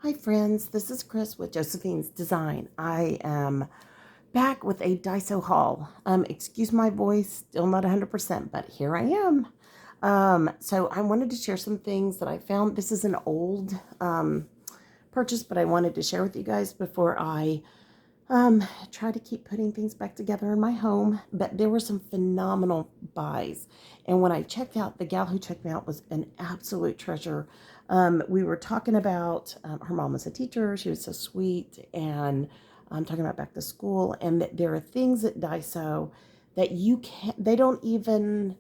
Hi friends, this is Chris with Josephine's Design. I am back with a Daiso haul. Excuse my voice, still not 100%, but here I am. So I wanted to share some things that I found. This is an old purchase, but I wanted to share with you guys before I try to keep putting things back together in my home. But there were some phenomenal buys. And when I checked out, the gal who checked me out was an absolute treasure. We were talking about her mom was a teacher. She was so sweet. And I'm talking about back to school. And that there are things at Daiso that they don't even,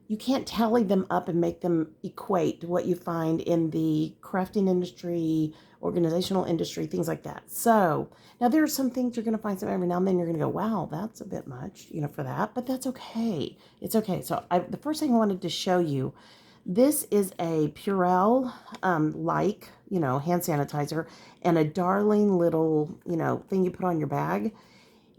you can't tally them up and make them equate to what you find in the crafting industry, organizational industry, things like that. So now there are some things you're going to find some every now and then you're going to go, wow, that's a bit much, for that, but that's okay. It's okay. So the first thing I wanted to show you, this is a Purell, hand sanitizer and a darling little, thing you put on your bag.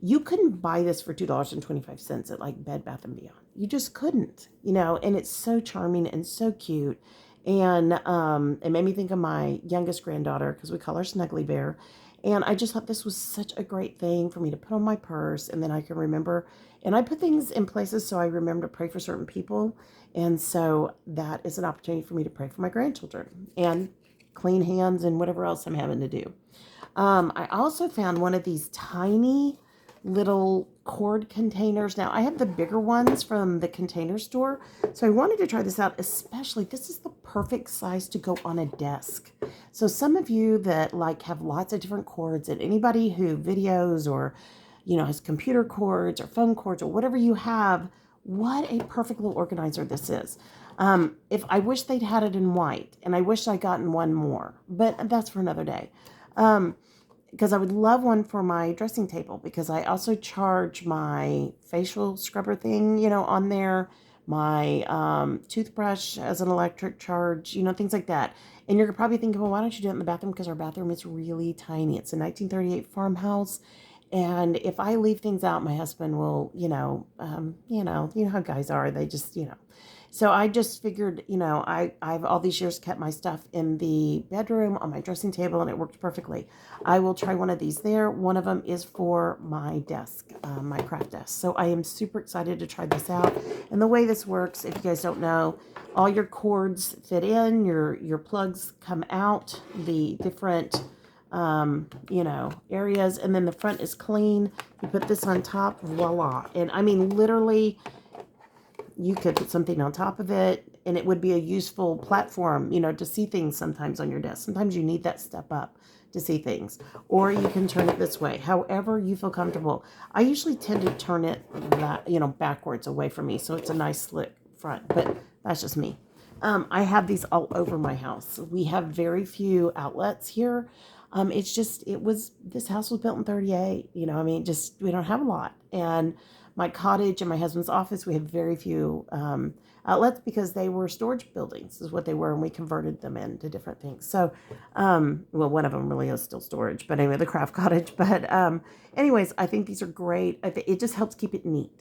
You couldn't buy this for $2.25 at like Bed Bath & Beyond. You just couldn't, and it's so charming and so cute. And it made me think of my youngest granddaughter because we call her Snuggly Bear. And I just thought this was such a great thing for me to put on my purse. And then I can remember, and I put things in places so I remember to pray for certain people. And so that is an opportunity for me to pray for my grandchildren and clean hands and whatever else I'm having to do. I also found one of these tiny little cord containers. Now I have the bigger ones from the Container Store, so I wanted to try this out. Especially, this is the perfect size to go on a desk. So some of you that have lots of different cords, and anybody who videos or has computer cords or phone cords or whatever you have, what a perfect little organizer this is. If I wish they'd had it in white, and I wish I'd gotten one more, but that's for another day. Because I would love one for my dressing table, because I also charge my facial scrubber thing, on there, my toothbrush as an electric charge, things like that. And you're probably thinking, well, why don't you do it in the bathroom? Because our bathroom is really tiny. It's a 1938 farmhouse. And if I leave things out, my husband will, you know how guys are. They just, So I just figured, I've all these years kept my stuff in the bedroom on my dressing table, and it worked perfectly. I will try one of these there. One of them is for my desk, my craft desk. So I am super excited to try this out. And the way this works, if you guys don't know, all your cords fit in, your plugs come out, the different areas, and then the front is clean. You put this on top, voila. And I mean, literally, you could put something on top of it, and it would be a useful platform, to see things sometimes on your desk. Sometimes you need that step up to see things. Or you can turn it this way, however you feel comfortable. I usually tend to turn it backwards away from me, so it's a nice slick front, but that's just me. I have these all over my house. We have very few outlets here. This house was built in 38, we don't have a lot. And my cottage and my husband's office, we have very few outlets because they were storage buildings is what they were, and we converted them into different things. So, one of them really is still storage, but anyway, the craft cottage. But anyways, I think these are great. It just helps keep it neat.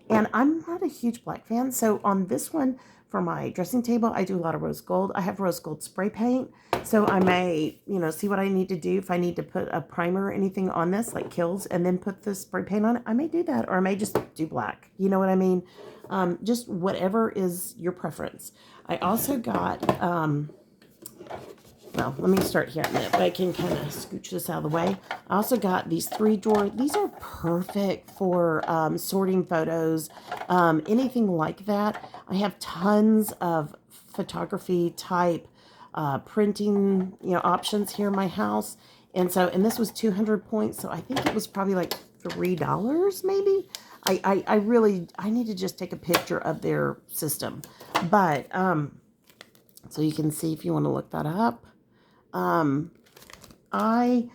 And I'm not a huge black fan, so on this one, for my dressing table, I do a lot of rose gold. I have rose gold spray paint. So I may, see what I need to do. If I need to put a primer or anything on this, like Kills, and then put the spray paint on it, I may do that. Or I may just do black. You know what I mean? Just whatever is your preference. I also got, let me start here in a minute, but I can kind of scooch this out of the way. I also got these 3-drawer. These are perfect for sorting photos, anything like that. I have tons of photography type printing, options here in my house. And this was 200 points. So I think it was probably like $3 maybe. I need to just take a picture of their system. But, so you can see if you want to look that up. I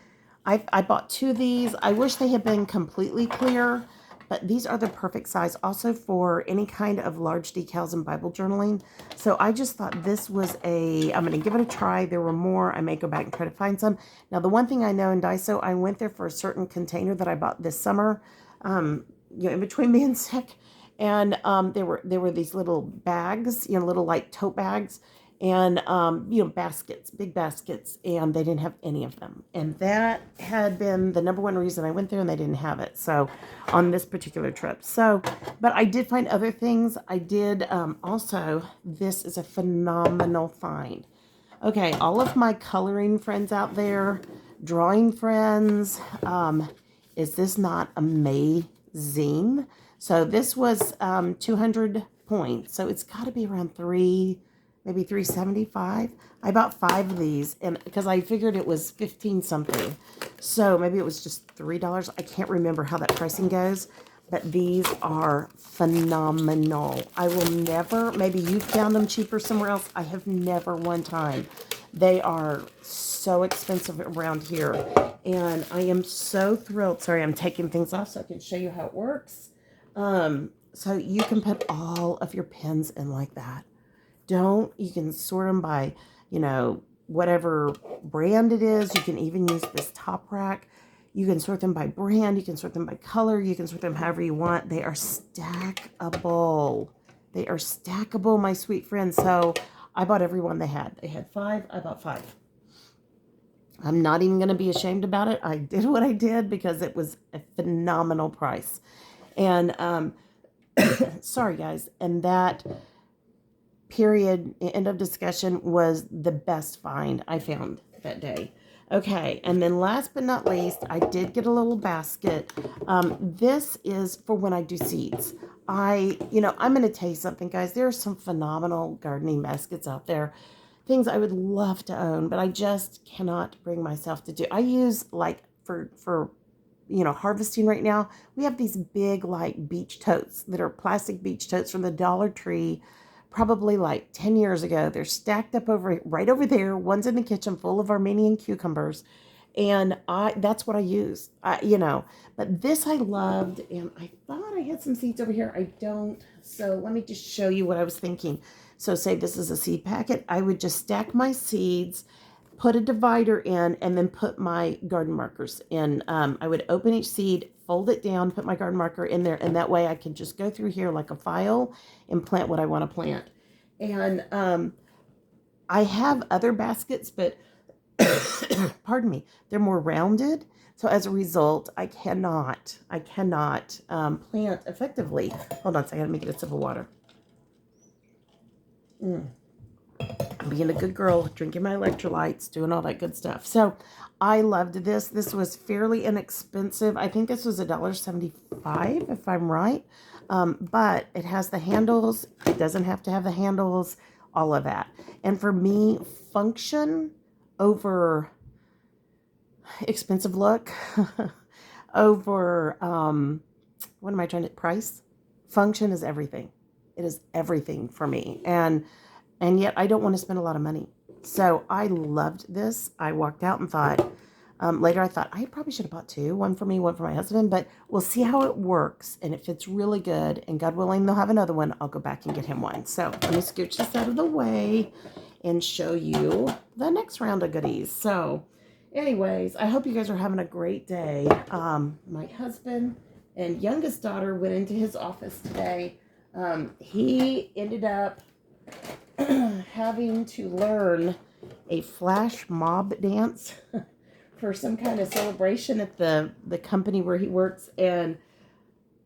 bought 2 of these. I wish they had been completely clear, but these are the perfect size also for any kind of large decals and Bible journaling. So I just thought this was I'm going to give it a try. There were more. I may go back and try to find some. Now, the one thing I know in Daiso, I went there for a certain container that I bought this summer, in between being sick. And there were these little bags, little like tote bags. and baskets, big baskets, and they didn't have any of them. And that had been the number one reason I went there, and they didn't have it. So on this particular trip. So, but I did find other things. I did also, this is a phenomenal find. Okay, all of my coloring friends out there, drawing friends, is this not amazing? So this was 200 points. So it's got to be around maybe 375. I bought 5 of these, and because I figured it was 15 something. So maybe it was just $3. I can't remember how that pricing goes, but these are phenomenal. I will never, maybe you found them cheaper somewhere else. I have never one time. They are so expensive around here, and I am so thrilled. Sorry, I'm taking things off so I can show you how it works. So you can put all of your pens in like that. You can sort them by, whatever brand it is. You can even use this top rack. You can sort them by brand. You can sort them by color. You can sort them however you want. They are stackable. They are stackable, my sweet friends. So I bought every one they had. They had 5. I bought 5. I'm not even going to be ashamed about it. I did what I did because it was a phenomenal price. And sorry, guys. And that period, end of discussion, was the best find I found that day. Okay, and then last but not least, I did get a little basket. This is for when I do seeds. I'm going to tell you something, guys. There are some phenomenal gardening baskets out there. Things I would love to own, but I just cannot bring myself to do. I use, like, for harvesting right now, we have these big, like, beach totes that are plastic beach totes from the Dollar Tree, probably like 10 years ago. They're stacked up right over there. One's in the kitchen full of Armenian cucumbers. And that's what I use, but this I loved, and I thought I had some seeds over here. I don't. So let me just show you what I was thinking. So say this is a seed packet. I would just stack my seeds, put a divider in, and then put my garden markers in. I would open each seed, fold it down, put my garden marker in there, and that way I can just go through here like a file and plant what I want to plant. And I have other baskets, but pardon me, they're more rounded. So as a result, I cannot plant effectively. Hold on a second, let me get a sip of water. I'm being a good girl, drinking my electrolytes, doing all that good stuff. So I loved this. This was fairly inexpensive. I think this was $1.75, if I'm right. But it has the handles. It doesn't have to have the handles, all of that. And for me, function over expensive look, over, what am I trying to, price? Function is everything. It is everything for me. And yet I don't want to spend a lot of money. So I loved this. I walked out and thought, later I thought, I probably should have bought 2. One for me, one for my husband. But we'll see how it works. And if it's really good, and God willing, they'll have another one, I'll go back and get him one. So let me scooch this out of the way and show you the next round of goodies. So anyways, I hope you guys are having a great day. My husband and youngest daughter went into his office today. He ended up having to learn a flash mob dance for some kind of celebration at the company where he works. And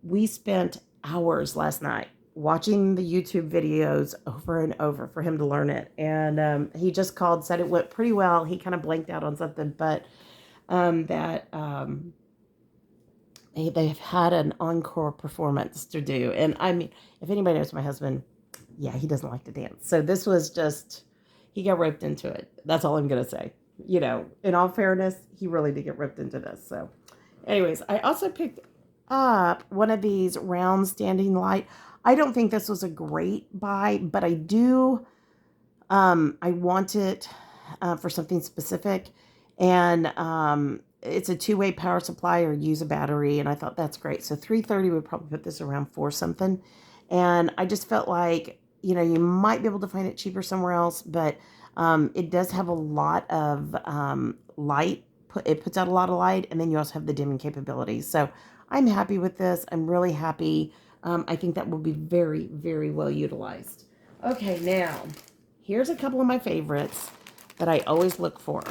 we spent hours last night watching the YouTube videos over and over for him to learn it. And he just called, said it went pretty well. He kind of blanked out on something, but they've had an encore performance to do. And I mean, if anybody knows my husband, yeah, he doesn't like to dance. So this was just, he got roped into it. That's all I'm going to say. In all fairness, he really did get roped into this. So anyways, I also picked up one of these round standing light. I don't think this was a great buy, but I do, I want it for something specific. And it's a 2-way power supply or use a battery. And I thought that's great. So $3.30 would probably put this around 4 something. And I just felt like, you might be able to find it cheaper somewhere else, but it does have a lot of light. It puts out a lot of light, and then you also have the dimming capabilities. So I'm happy with this. I'm really happy. I think that will be very, very well utilized. Okay, now, here's a couple of my favorites that I always look for.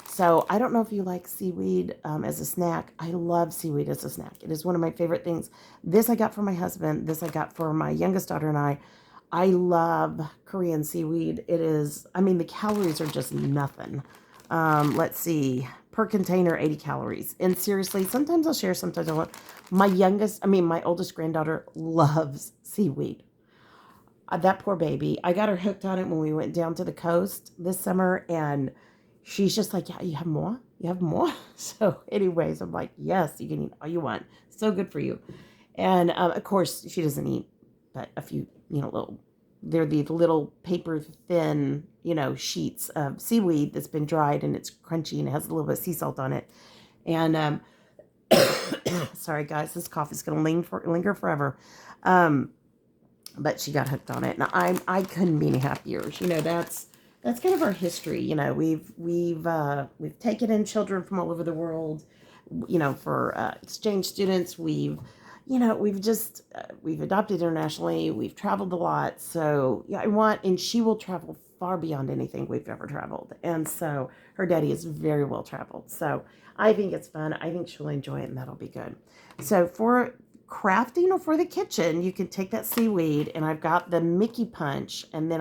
So I don't know if you like seaweed as a snack. I love seaweed as a snack. It is one of my favorite things. This I got for my husband. This I got for my youngest daughter and I. I love Korean seaweed. It is, I mean, the calories are just nothing. Let's see, per container, 80 calories. And seriously, sometimes I'll share, sometimes I won't. My oldest granddaughter loves seaweed. That poor baby. I got her hooked on it when we went down to the coast this summer, and she's just like, yeah, you have more? You have more? So anyways, I'm like, yes, you can eat all you want. So good for you. And of course, she doesn't eat but a few, they're the little paper thin, sheets of seaweed that's been dried and it's crunchy and it has a little bit of sea salt on it. And sorry guys, this cough is going to linger forever. But she got hooked on it, and I couldn't be any happier. That's kind of our history. We've taken in children from all over the world. For exchange students, we've adopted internationally. We've traveled a lot. So yeah, and she will travel far beyond anything we've ever traveled. And so her daddy is very well traveled. So I think it's fun. I think she'll enjoy it, and that'll be good. So for crafting or for the kitchen, you can take that seaweed, and I've got the Mickey punch, and then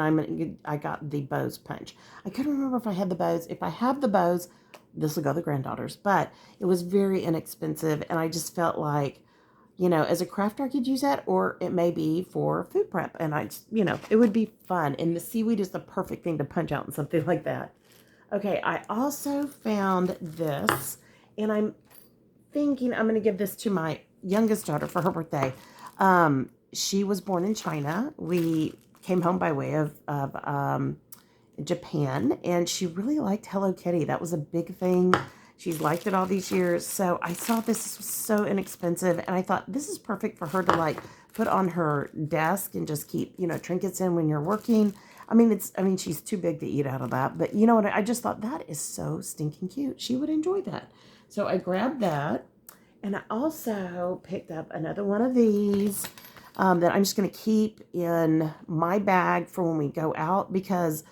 I got the bows punch. I couldn't remember if I had the bows. If I have the bows, this will go to the granddaughters, but it was very inexpensive, and I just felt like, as a crafter, I could use that, or it may be for food prep, and it would be fun, and the seaweed is the perfect thing to punch out in something like that. Okay, I also found this, and I'm thinking I'm going to give this to my youngest daughter for her birthday. She was born in China. We came home by way of Japan, and she really liked Hello Kitty. That was a big thing. She's liked it all these years. So I saw this was so inexpensive, and I thought this is perfect for her to put on her desk and just keep, trinkets in when you're working. She's too big to eat out of that, but you know what? I just thought that is so stinking cute. She would enjoy that. So I grabbed that, and I also picked up another one of these that I'm just going to keep in my bag for when we go out, because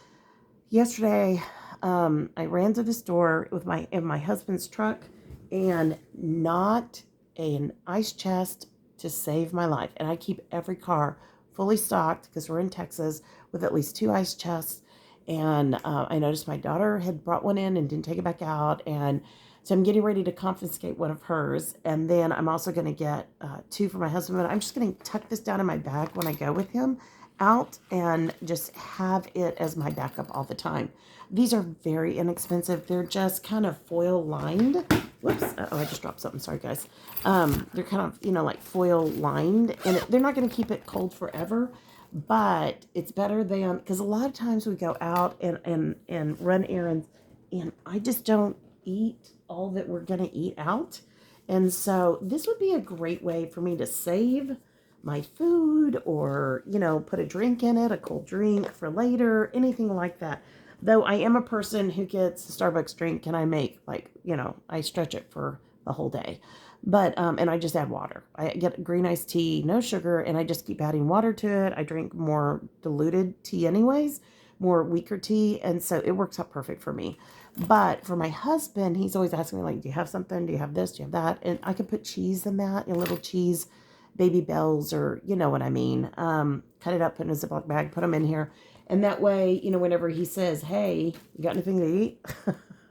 yesterday I ran to the store in my husband's truck, and not an ice chest to save my life. And I keep every car fully stocked because we're in Texas with at least 2 ice chests. And I noticed my daughter had brought one in and didn't take it back out. And so I'm getting ready to confiscate one of hers. And then I'm also going to get 2 for my husband. But I'm just going to tuck this down in my bag when I go with him out and just have it as my backup all the time. These are very inexpensive. They're just kind of foil lined. Whoops. I just dropped something. Sorry, guys. They're kind of, like foil lined. And they're not going to keep it cold forever. But it's better than, because a lot of times we go out and run errands, and I just don't eat all that we're going to eat out. And so this would be a great way for me to save my food, or, put a drink in it, a cold drink for later, anything like that. Though I am a person who gets a Starbucks drink and I make I stretch it for the whole day. But, and I just add water. I get green iced tea, no sugar, and I just keep adding water to it. I drink more diluted tea anyways, more weaker tea. And so it works out perfect for me. But for my husband, he's always asking me, do you have something? Do you have this? Do you have that? And I could put cheese in that, little cheese, baby bells, or you know what I mean. Cut it up, put it in a Ziploc bag, put them in here. And that way, whenever he says, hey, you got anything to eat?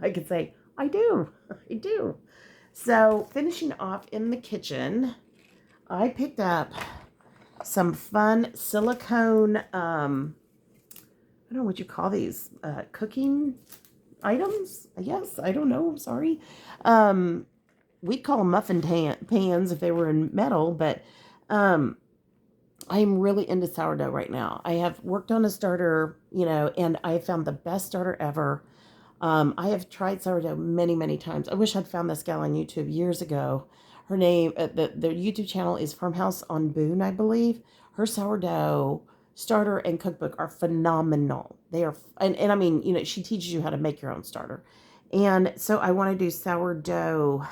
I could say, I do. I do. So finishing off in the kitchen, I picked up some fun silicone, I don't know what you call these, cooking items, I guess. I don't know. I'm sorry. We'd call them muffin pans if they were in metal, but I'm really into sourdough right now. I have worked on a starter, and I found the best starter ever. I have tried sourdough many, many times. I wish I'd found this gal on YouTube years ago. Her name, the YouTube channel is Farmhouse on Boone, I believe. Her sourdough starter and cookbook are phenomenal. They are, and she teaches you how to make your own starter. And so I want to do sourdough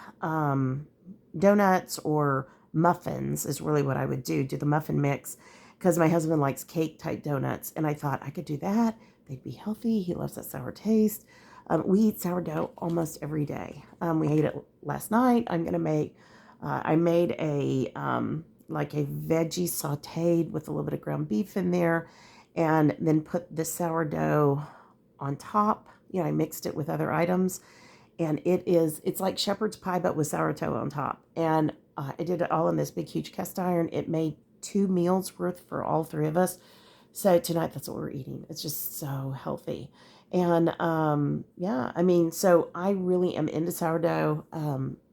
donuts or muffins is really what I would do the muffin mix, because my husband likes cake type donuts. And I thought I could do that, they'd be healthy. He loves that sour taste. We eat sourdough almost every day. We ate it last night. I'm going to make, I made a, like a veggie sauteed with a little bit of ground beef in there, and then put the sourdough on top. You know, I mixed it with other items, and it's like shepherd's pie, but with sourdough on top. And I did it all in this big, huge cast iron. It made 2 meals worth for all 3 of us. So tonight, that's what we're eating. It's just so healthy. And yeah, I mean, so I really am into sourdough.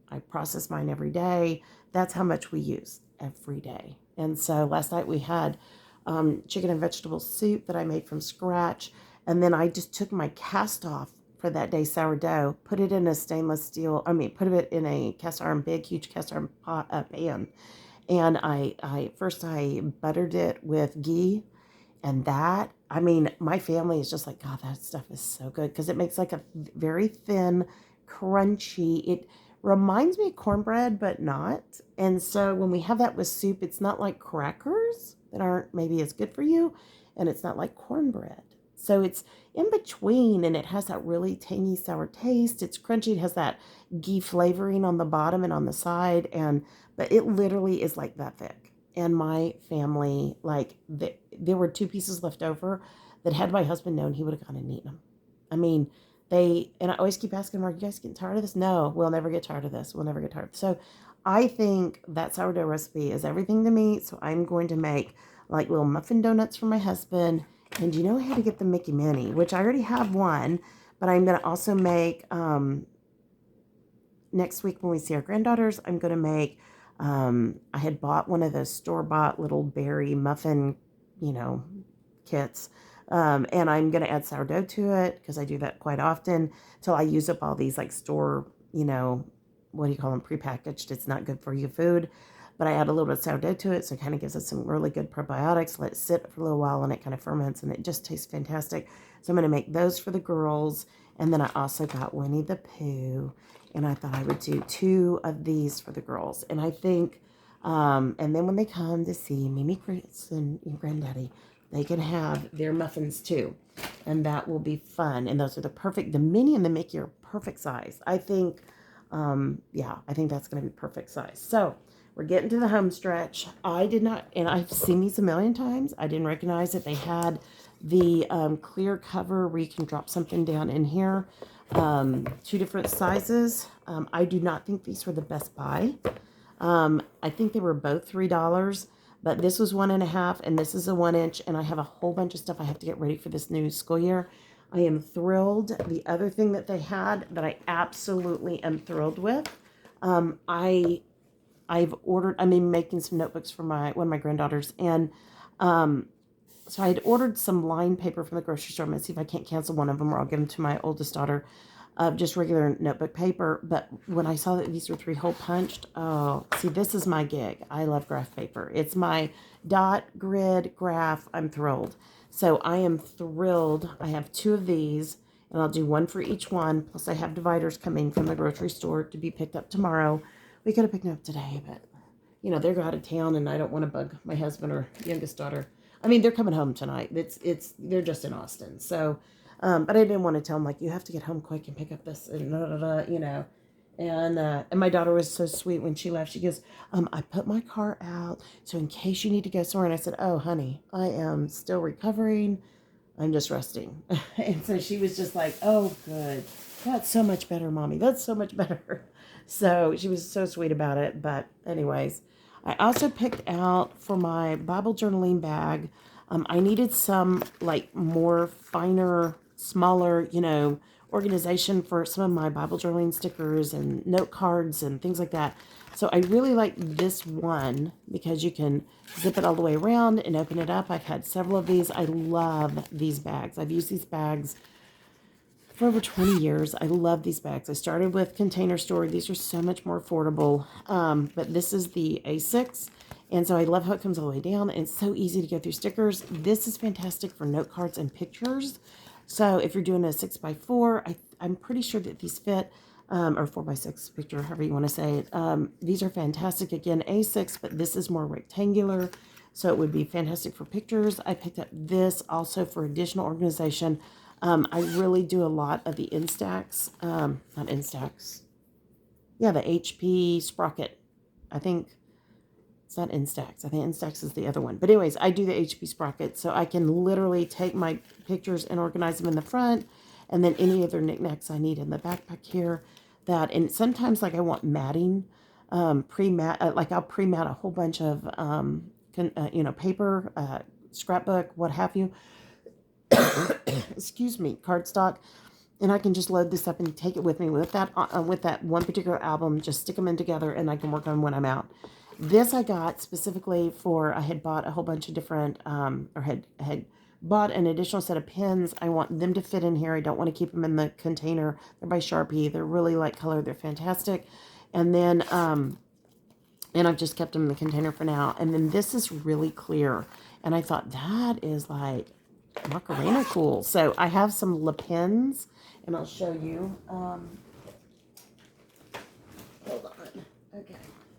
I process mine every day. That's how much we use every day. And so last night we had chicken and vegetable soup that I made from scratch. And then I just took my cast off for that day sourdough, put it in a stainless steel, put it in a cast iron, big, huge cast iron pan. And I first buttered it with ghee. And that, I mean, my family is just like, God, that stuff is so good, because it makes like a very thin, crunchy, it reminds me of cornbread, but not. And so when we have that with soup, it's not like crackers that aren't maybe as good for you, and it's not like cornbread. So it's in between, and it has that really tangy, sour taste. It's crunchy. It has that ghee flavoring on the bottom and on the side, but it literally is like that thick. And my family, like, there were 2 pieces left over that had my husband known, he would have gone and eaten them. I mean, and I always keep asking, are you guys getting tired of this? No, we'll never get tired of this. We'll never get tired. So I think that sourdough recipe is everything to me. So I'm going to make like little muffin donuts for my husband. And you know how to get the Mickey Mini, which I already have one, but I'm going to also make, next week when we see our granddaughters, I'm going to make, I had bought one of those store-bought little berry muffin, kits. And I'm going to add sourdough to it, because I do that quite often, till I use up all these like store, what do you call them, prepackaged. It's not good for you food. But I add a little bit of sourdough to it, so it kind of gives us some really good probiotics. Let it sit for a little while, and it kind of ferments, and it just tastes fantastic. So I'm going to make those for the girls. And then I also got Winnie the Pooh, and I thought I would do 2 of these for the girls. And I think, and then when they come to see Mimi, Chris, and Granddaddy, they can have their muffins too. And that will be fun. And those are the Minnie and the Mickey are perfect size. I think, I think that's going to be perfect size. So we're getting to the home stretch. I did not, and I've seen these a million times. I didn't recognize that they had the clear cover where you can drop something down in here. 2 different sizes. I do not think these were the best buy. I think they were both $3, but this was 1.5 and this is a 1 inch, and I have a whole bunch of stuff I have to get ready for this new school year. I am thrilled. The other thing that they had that I absolutely am thrilled with, I've ordered, making some notebooks for one of my granddaughters, and so I had ordered some line paper from the grocery store. I'm going to see if I can't cancel one of them, or I'll give them to my oldest daughter, just regular notebook paper. But when I saw that these were 3-hole punched, oh, see, this is my gig. I love graph paper. It's my dot grid graph. I'm thrilled. So I am thrilled. I have 2 of these, and I'll do 1 for each one. Plus I have dividers coming from the grocery store to be picked up tomorrow. We could have picked them up today, but they're out of town, and I don't want to bug my husband or youngest daughter. They're coming home tonight. They're just in Austin. So, but I didn't want to tell them, like, you have to get home quick and pick up this, and And my daughter was so sweet when she left. She goes, I put my car out, so in case you need to go somewhere. And I said, oh, honey, I am still recovering. I'm just resting. And so she was just like, oh, good. That's so much better, Mommy. That's so much better. So she was so sweet about it. But anyways, I also picked out for my Bible journaling bag, I needed some like more finer, smaller, organization for some of my Bible journaling stickers and note cards and things like that. So I really like this one because you can zip it all the way around and open it up. I've had several of these. I love these bags. I've used these bags for over 20 years. I love these bags. I started with Container Store. These are so much more affordable. But this is the A6. And so I love how it comes all the way down. And it's so easy to go through stickers. This is fantastic for note cards and pictures. So if you're doing a 6x4, I'm pretty sure that these fit, or 4x6 picture, however you want to say it. These are fantastic. Again, A6, but this is more rectangular. So it would be fantastic for pictures. I picked up this also for additional organization. I really do a lot of the Instax, not Instax. Yeah, the HP Sprocket. I think it's not Instax. I think Instax is the other one. But anyways, I do the HP Sprocket. So I can literally take my pictures and organize them in the front. And then any other knickknacks I need in the backpack here. And sometimes like I want matting, pre-mat, like I'll pre-mat a whole bunch of, paper, scrapbook, what have you. Excuse me, cardstock. And I can just load this up and take it with me with that one particular album. Just stick them in together, and I can work on when I'm out. This I got specifically for I had bought a whole bunch of different or had bought an additional set of pens. I want them to fit in here. I don't want to keep them in the container. They're by Sharpie. They're really light color. They're fantastic. And then and I've just kept them in the container for now. And then this is really clear, and I thought that is like Macarena cool. So I have some Le Pens. And I'll show you. Hold on. Okay.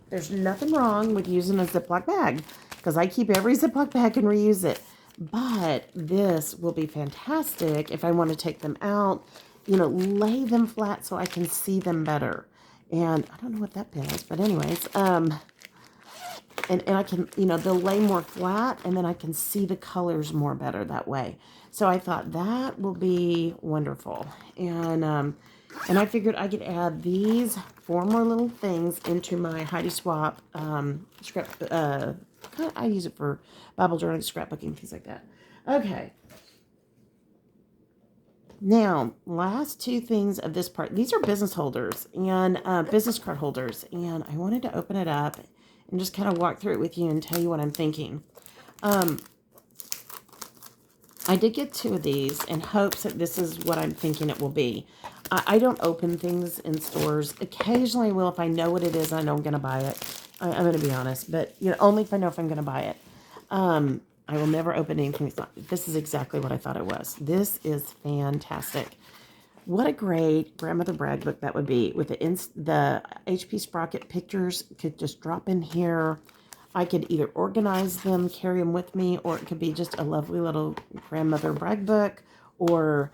There's nothing wrong with using a Ziploc bag because I keep every Ziploc bag and reuse it. But this will be fantastic if I want to take them out, lay them flat so I can see them better. And I don't know what that pen is, but anyways, and I can, they'll lay more flat, and then I can see the colors more better that way. So I thought that will be wonderful. And I figured I could add these 4 more little things into my Heidi Swap scrap. I use it for Bible journaling, scrapbooking, things like that. Okay. Now, last 2 things of this part. These are business holders and business card holders. And I wanted to open it up and just kind of walk through it with you and tell you what I'm thinking. I did get 2 of these in hopes that this is what I'm thinking it will be. I don't open things in stores. Occasionally I will if I know what it is and I know I'm going to buy it. I'm going to be honest, but only if I know if I'm going to buy it. I will never open anything that's not. This is exactly what I thought it was. This is fantastic. What a great grandmother brag book that would be with the HP Sprocket pictures. Could just drop in here. I could either organize them, carry them with me, or it could be just a lovely little grandmother brag book, or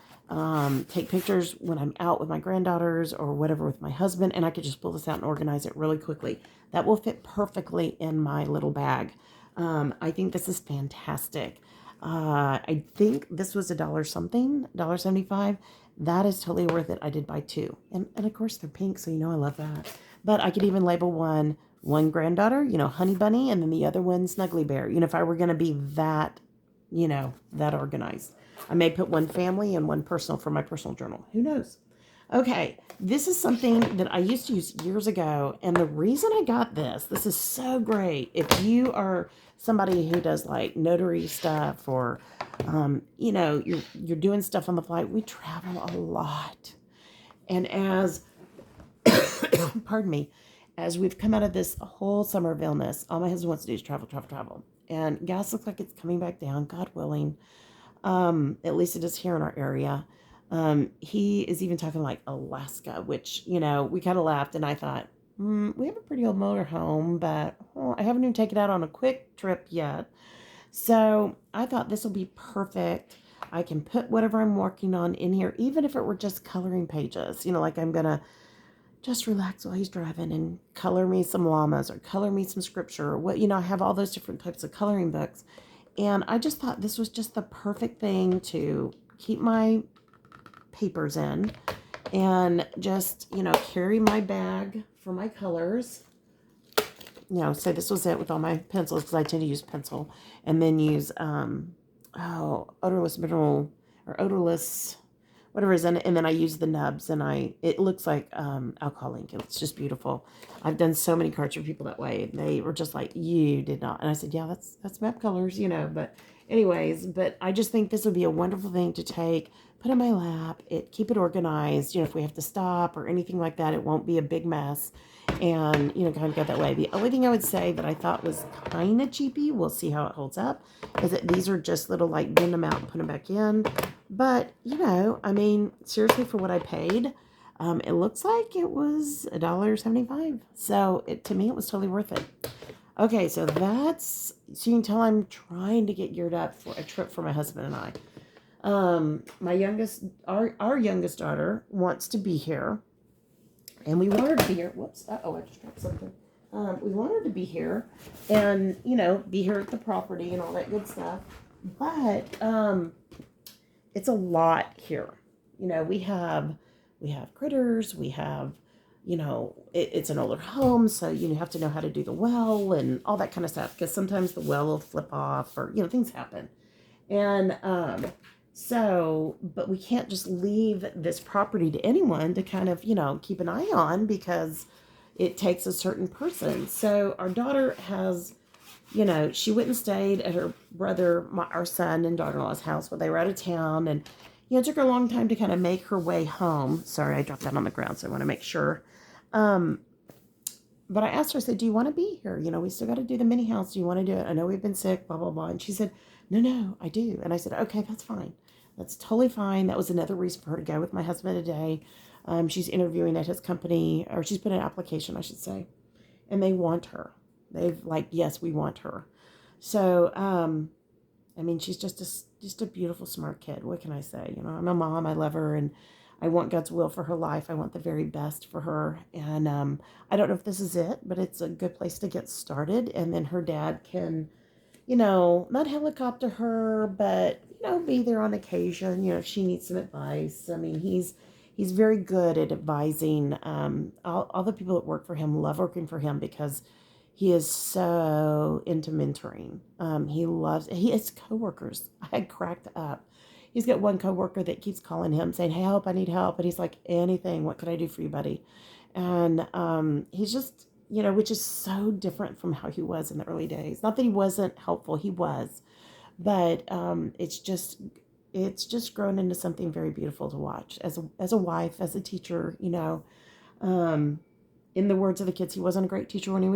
take pictures when I'm out with my granddaughters or whatever with my husband, and I could just pull this out and organize it really quickly. That will fit perfectly in my little bag. I think this is fantastic. I think this was $1 something, $1.75. That is totally worth it. I did buy 2. And of course they're pink, so I love that. But I could even label one granddaughter, Honey Bunny, and then the other one Snuggly Bear. If I were going to be that, that organized. I may put one family and one personal for my personal journal. Who knows? Okay, this is something that I used to use years ago, and the reason I got this is so great. If you are somebody who does like notary stuff, or you're doing stuff on the fly. We travel a lot, and as pardon me, as we've come out of this whole summer of illness, all my husband wants to do is travel, travel, travel, and gas looks like it's coming back down, God willing. At least it is here in our area. He is even talking like Alaska, which, we kind of laughed, and I thought, we have a pretty old motorhome, but I haven't even taken it out on a quick trip yet. So I thought this will be perfect. I can put whatever I'm working on in here, even if it were just coloring pages, like I'm going to just relax while he's driving and color me some llamas or color me some scripture or what, I have all those different types of coloring books. And I just thought this was just the perfect thing to keep my papers in and just, carry my bag for my colors. So this was it with all my pencils, because I tend to use pencil and then use, odorless mineral or odorless, whatever is in it. And then I use the nubs, and it looks like alcohol ink. It's just beautiful. I've done so many cards for people that way. They were just like, you did not. And I said, yeah, that's map colors, but anyways, but I just think this would be a wonderful thing to take, put in my lap, keep it organized. If we have to stop or anything like that, it won't be a big mess. And, kind of go that way. The only thing I would say that I thought was kind of cheapy, we'll see how it holds up, is that these are just little, like, bend them out and put them back in. But, seriously, for what I paid, it looks like it was $1.75. So, to me, it was totally worth it. Okay, so so you can tell I'm trying to get geared up for a trip for my husband and I. Our youngest daughter wants to be here, and we want her to be here. Whoops! I just dropped something. We want her to be here, and be here at the property and all that good stuff. But it's a lot here. We have critters. We have, it's an older home, so you have to know how to do the well and all that kind of stuff. Because sometimes the well will flip off, or things happen. And but we can't just leave this property to anyone to kind of, keep an eye on, because it takes a certain person. So our daughter has, she went and stayed at her brother, our son and daughter-in-law's house when they were out of town. And, it took her a long time to kind of make her way home. Sorry, I dropped that on the ground, so I want to make sure. But I asked her, I said, do you want to be here? We still got to do the mini house. Do you want to do it? I know we've been sick, blah, blah, blah. And she said, no, I do. And I said, okay, that's fine. That's totally fine. That was another reason for her to go with my husband today. She's interviewing at his company, or she's put an application, I should say. And they want her. They've yes, we want her. So, she's just a beautiful, smart kid. What can I say? I'm a mom. I love her, and I want God's will for her life. I want the very best for her. And I don't know if this is it, but it's a good place to get started. And then her dad can, not helicopter her, but, be there on occasion, if she needs some advice. He's very good at advising. All the people that work for him love working for him, because he is so into mentoring. He has coworkers. I cracked up. He's got one coworker that keeps calling him saying, "Hey, help, I need help." And he's like, "Anything, what can I do for you, buddy?" And he's just, which is so different from how he was in the early days. Not that he wasn't helpful, he was. But it's just grown into something very beautiful to watch. As a wife, as a teacher, in the words of the kids, he wasn't a great teacher when they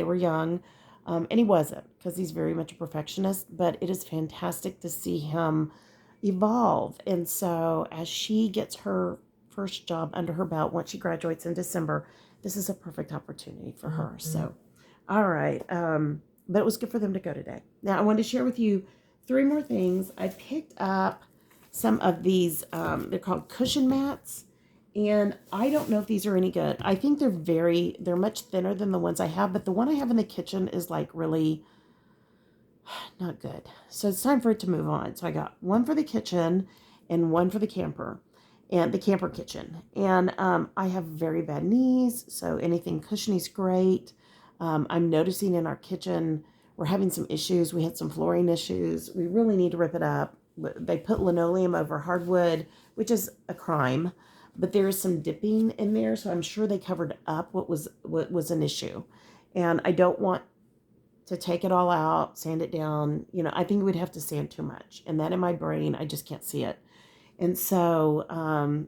were young. And he wasn't, because he's very much a perfectionist. But it is fantastic to see him evolve. And so as she gets her first job under her belt, once she graduates in December, this is a perfect opportunity for her. Mm-hmm. So, all right. But it was good for them to go today. Now, I wanted to share with you 3 more things. I picked up some of these, they're called cushion mats. And I don't know if these are any good. I think they're much thinner than the ones I have, but the one I have in the kitchen is really not good. So it's time for it to move on. So I got one for the kitchen and one for the camper kitchen. And I have very bad knees, so anything cushiony is great. I'm noticing in our kitchen, we're having some issues. We had some flooring issues. We really need to rip it up. They put linoleum over hardwood, which is a crime, but there is some dipping in there. So I'm sure they covered up what was an issue. And I don't want to take it all out, sand it down. I think we'd have to sand too much. And that in my brain, I just can't see it. And so,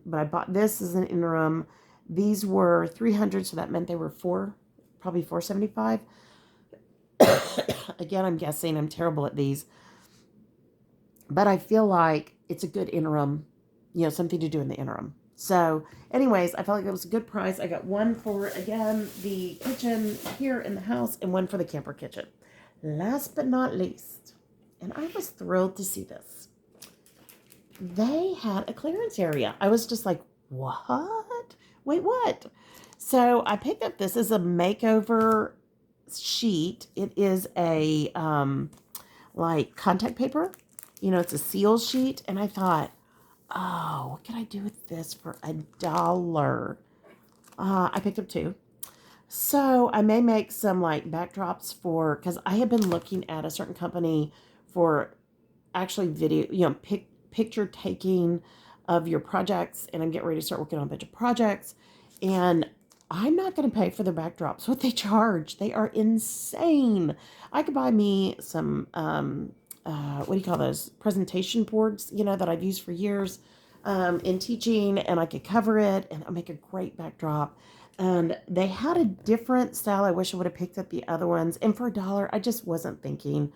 but I bought this as an interim. These were $300, so that meant they were probably $475. Again, I'm guessing. I'm terrible at these. But I feel like it's a good interim, something to do in the interim. So anyways, I felt like it was a good price. I got one for, again, the kitchen here in the house and one for the camper kitchen. Last but not least, and I was thrilled to see this, they had a clearance area. I was just like, what? Wait, what? So I picked up this as a makeover sheet. It is a contact paper. It's a seal sheet. And I thought, oh, what can I do with this for $1? I picked up 2. So I may make some backdrops because I have been looking at a certain company for actually video, picture taking of your projects. And I'm getting ready to start working on a bunch of projects. And I'm not going to pay for the backdrops. What they charge, they are insane. I could buy me some, what do you call those? Presentation boards, that I've used for years in teaching, and I could cover it and I'll make a great backdrop. And they had a different style. I wish I would have picked up the other ones. And for $1, I just wasn't thinking.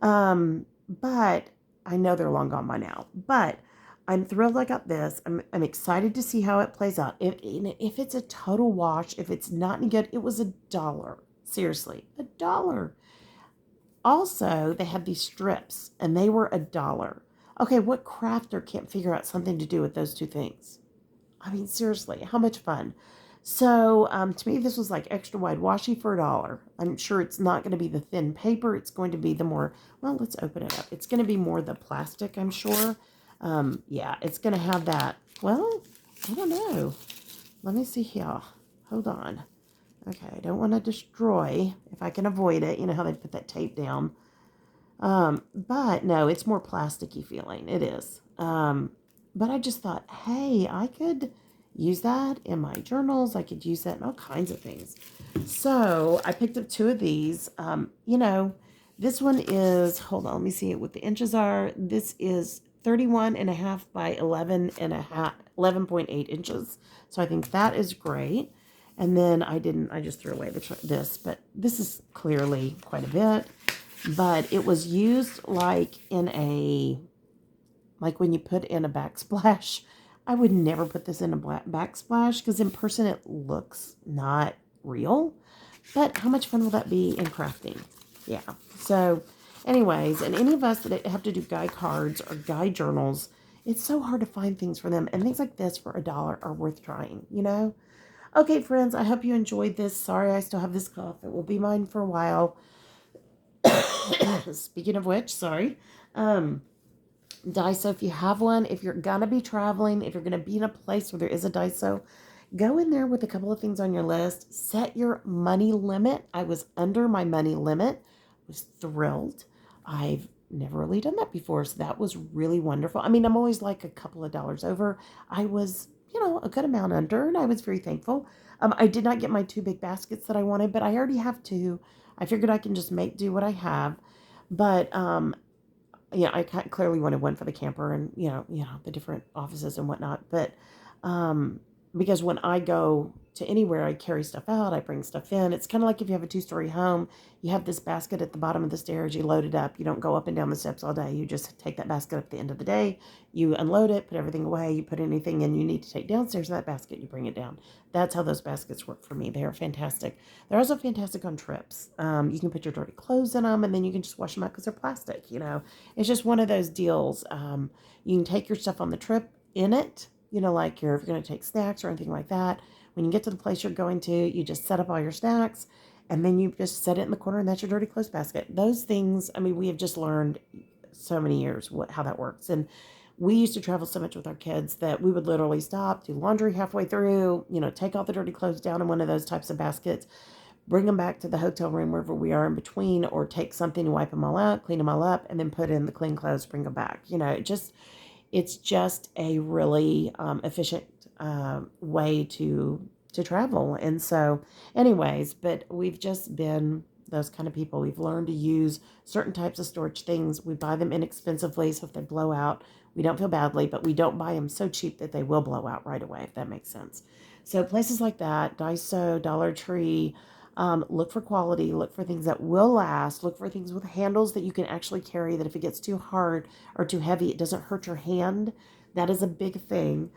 But I know they're long gone by now. But I'm thrilled I got this. I'm excited to see how it plays out. If it's a total wash, if it's not any good, it was $1. Seriously, $1. Also, they had these strips, and they were $1. Okay, what crafter can't figure out something to do with those two things? I mean, seriously, how much fun? So, to me, this was like extra wide washi for $1. I'm sure it's not going to be the thin paper. It's going to be the more, well, let's open it up. It's going to be more the plastic, I'm sure. Yeah, it's going to have that. Well, I don't know. Let me see here. Hold on. Okay, I don't want to destroy if I can avoid it. You know how they put that tape down. But no, it's more plasticky feeling. It is. But I just thought, hey, I could use that in my journals. I could use that in all kinds of things. So I picked up 2 of these. This one is, hold on, let me see what the inches are. This is 31.5 by 11.8 inches. So I think that is great. And then I just threw away this, but this is clearly quite a bit. But it was used like when you put in a backsplash. I would never put this in a backsplash because in person it looks not real. But how much fun will that be in crafting? Yeah. So anyways, and any of us that have to do guide cards or guide journals, it's so hard to find things for them. And things like this for $1 are worth trying, you know? Okay, friends, I hope you enjoyed this. Sorry I still have this cough. It will be mine for a while. Speaking of which, sorry. Daiso, if you have one, if you're going to be traveling, if you're going to be in a place where there is a Daiso, go in there with a couple of things on your list. Set your money limit. I was under my money limit. Was thrilled. I've never really done that before, so that was really wonderful. I mean, I'm always like a couple of dollars over. I was, a good amount under, and I was very thankful. I did not get my 2 big baskets that I wanted, but I already have 2. I figured I can just do what I have. But I clearly wanted one for the camper and the different offices and whatnot. But because when I go to anywhere, I carry stuff out, I bring stuff in. It's kind of like if you have a 2-story home, you have this basket at the bottom of the stairs, you load it up. You don't go up and down the steps all day. You just take that basket up at the end of the day, you unload it, put everything away, you put anything in you need to take downstairs in that basket, you bring it down. That's how those baskets work for me. They are fantastic. They're also fantastic on trips. You can put your dirty clothes in them, and then you can just wash them out because they're plastic. It's just one of those deals. You can take your stuff on the trip in it. Like if you're going to take snacks or anything like that. When you get to the place you're going to, you just set up all your snacks, and then you just set it in the corner, and that's your dirty clothes basket. Those things, I mean, we have just learned so many years how that works. And we used to travel so much with our kids that we would literally stop, do laundry halfway through, take all the dirty clothes down in one of those types of baskets, bring them back to the hotel room wherever we are in between, or take something, wipe them all out, clean them all up, and then put in the clean clothes, bring them back. It's just a really efficient way to travel. And so anyways, but we've just been those kind of people. We've learned to use certain types of storage things. We buy them inexpensively, so if they blow out, we don't feel badly, but we don't buy them so cheap that they will blow out right away, if that makes sense. So places like that, Daiso, Dollar Tree, look for quality, look for things that will last, look for things with handles that you can actually carry, that if it gets too hard or too heavy, it doesn't hurt your hand. That is a big thing.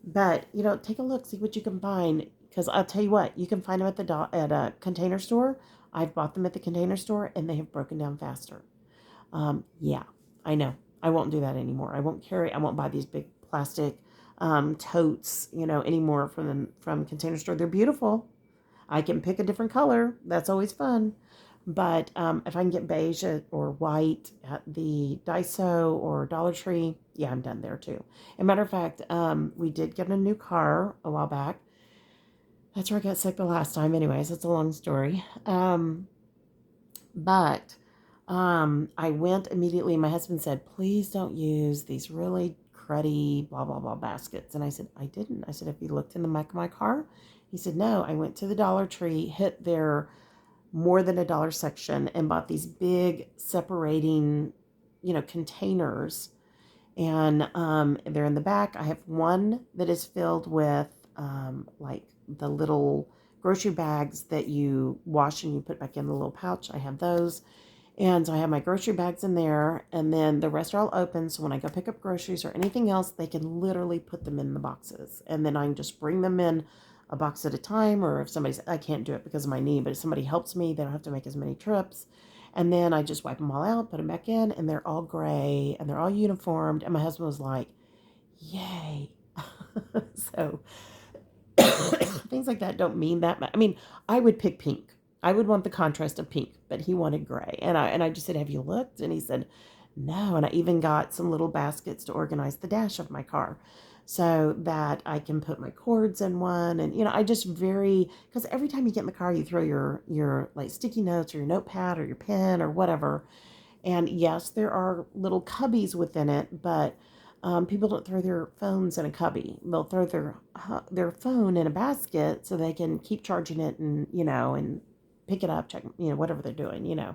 But, take a look, see what you can find, because I'll tell you what, you can find them at a Container Store. I've bought them at the Container Store, and they have broken down faster. Yeah, I know. I won't do that anymore. I won't buy these big plastic totes, anymore from Container Store. They're beautiful. I can pick a different color. That's always fun. But if I can get beige or white at the Daiso or Dollar Tree, yeah, I'm done there too. As a matter of fact, we did get a new car a while back. That's where I got sick the last time. Anyways, it's a long story. But I went immediately. My husband said, please don't use these really cruddy blah, blah, blah baskets. And I said, I didn't. I said, have you looked in the back of my car? He said, no. I went to the Dollar Tree, hit their more than $1 section, and bought these big separating, containers. And they're in the back. I have one that is filled with like the little grocery bags that you wash and you put back in the little pouch. I have those. And so I have my grocery bags in there, and then the rest are all open. So when I go pick up groceries or anything else, they can literally put them in the boxes. And then I can just bring them in a box at a time, or if somebody's, I can't do it because of my knee, but if somebody helps me, they don't have to make as many trips. And then I just wipe them all out, put them back in, and they're all gray and they're all uniformed. And my husband was like, yay. So things like that don't mean that much. I mean, I would pick pink. I would want the contrast of pink, but he wanted gray. And I just said, have you looked? And he said, no. And I even got some little baskets to organize the dash of my car so that I can put my cords in one. And, I just because every time you get in the car, you throw your like sticky notes or your notepad or your pen or whatever. And yes, there are little cubbies within it, but people don't throw their phones in a cubby. They'll throw their phone in a basket so they can keep charging it and pick it up, check, whatever they're doing.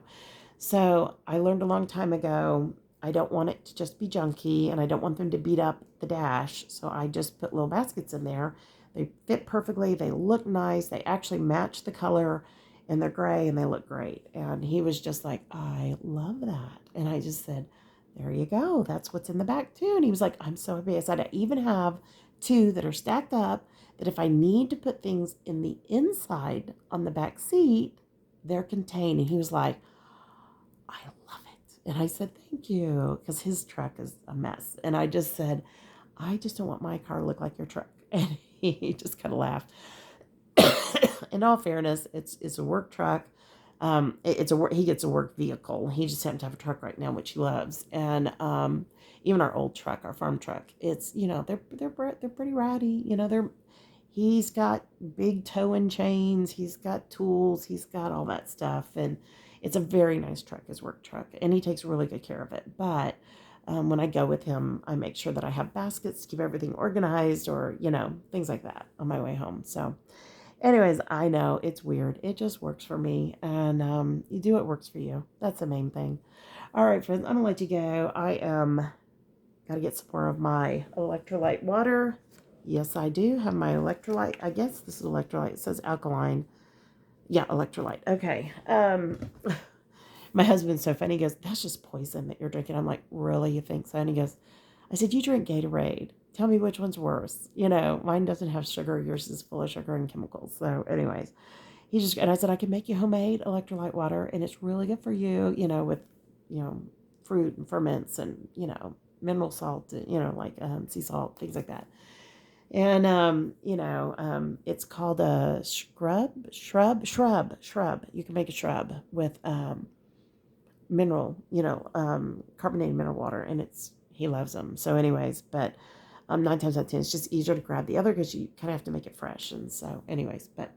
So I learned a long time ago, I don't want it to just be junky, and I don't want them to beat up the dash. So I just put little baskets in there. They fit perfectly. They look nice. They actually match the color, and they're gray, and they look great. And he was just like, I love that. And I just said, there you go. That's what's in the back too. And he was like, I'm so happy. I said, I even have two that are stacked up that if I need to put things in the inside on the back seat, they're contained. And he was like, I love it. And I said, thank you, because his truck is a mess. And I just said, I just don't want my car to look like your truck. And he just kind of laughed. In all fairness, it's a work truck. He gets a work vehicle. He just happens to have a truck right now, which he loves. And even our old truck, our farm truck, it's they're pretty ratty. He's got big towing chains. He's got tools. He's got all that stuff, and it's a very nice truck, his work truck, and he takes really good care of it. But when I go with him, I make sure that I have baskets to keep everything organized, or things like that on my way home. So. Anyways, I know it's weird. It just works for me. And you do what works for you. That's the main thing. All right, friends, I'm going to let you go. I got to get some more of my electrolyte water. Yes, I do have my electrolyte. I guess this is electrolyte. It says alkaline. Yeah, electrolyte. Okay. My husband's so funny. He goes, that's just poison that you're drinking. I'm like, really? You think so? And he goes, I said, you drink Gatorade. Tell me which one's worse. Mine doesn't have sugar. Yours is full of sugar and chemicals. So anyways, and I said, I can make you homemade electrolyte water, and it's really good for you, with, fruit and ferments and, mineral salt, like sea salt, things like that. And, it's called a shrub. You can make a shrub with mineral, carbonated mineral water, and he loves them. So anyways, but 9 times out of 10, it's just easier to grab the other because you kind of have to make it fresh. And so anyways, but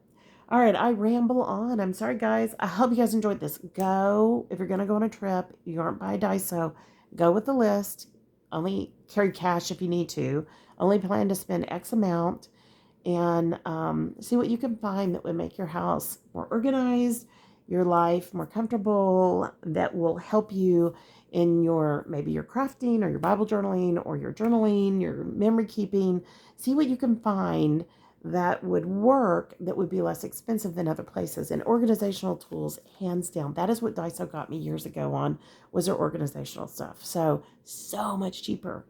all right, I ramble on. I'm sorry, guys. I hope you guys enjoyed this. If you're going to go on a trip, you aren't by Daiso, go with the list. Only carry cash if you need to. Only plan to spend X amount, and see what you can find that would make your house more organized, your life more comfortable, that will help you in maybe your crafting or your Bible journaling or your journaling, your memory keeping. See what you can find that would work, that would be less expensive than other places. And organizational tools, hands down, that is what Daiso got me years ago was their organizational stuff. So much cheaper,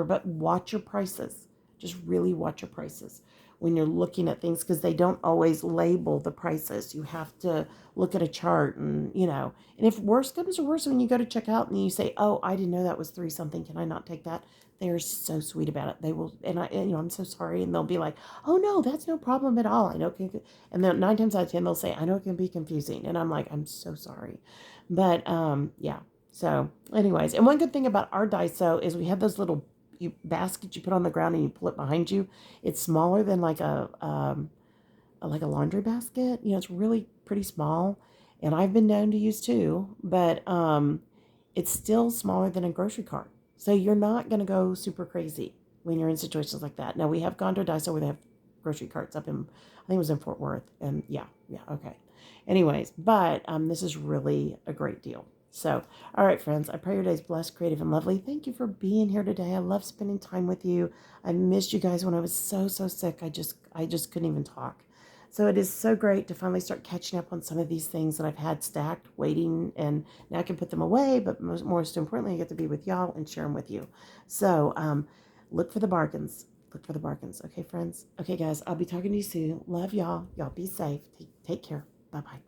but watch your prices. Just really watch your prices when you're looking at things, because they don't always label the prices. You have to look at a chart, and and if worse comes to worse, when you go to check out and you say, oh, I didn't know that was 3 something, can I not take that? They're so sweet about it. They will, and I'm so sorry, and they'll be like, oh no, that's no problem at all. I know, and then 9 times out of 10 they'll say, I know it can be confusing, and I'm like, I'm so sorry. But yeah. So anyways, and one good thing about our Daiso is we have those little basket you put on the ground and you pull it behind you. It's smaller than like a laundry basket. It's really pretty small, and I've been known to use two, but it's still smaller than a grocery cart. So you're not going to go super crazy when you're in situations like that. Now, we have gone to a Daiso where they have grocery carts up in, I think it was in Fort Worth, and yeah, okay. Anyways, but this is really a great deal. So, all right, friends, I pray your day's blessed, creative, and lovely. Thank you for being here today. I love spending time with you. I missed you guys when I was so sick. I just couldn't even talk. So it is so great to finally start catching up on some of these things that I've had stacked, waiting, and now I can put them away, but most importantly, I get to be with y'all and share them with you. So look for the bargains. Look for the bargains. Okay, friends? Okay, guys, I'll be talking to you soon. Love y'all. Y'all be safe. Take care. Bye-bye.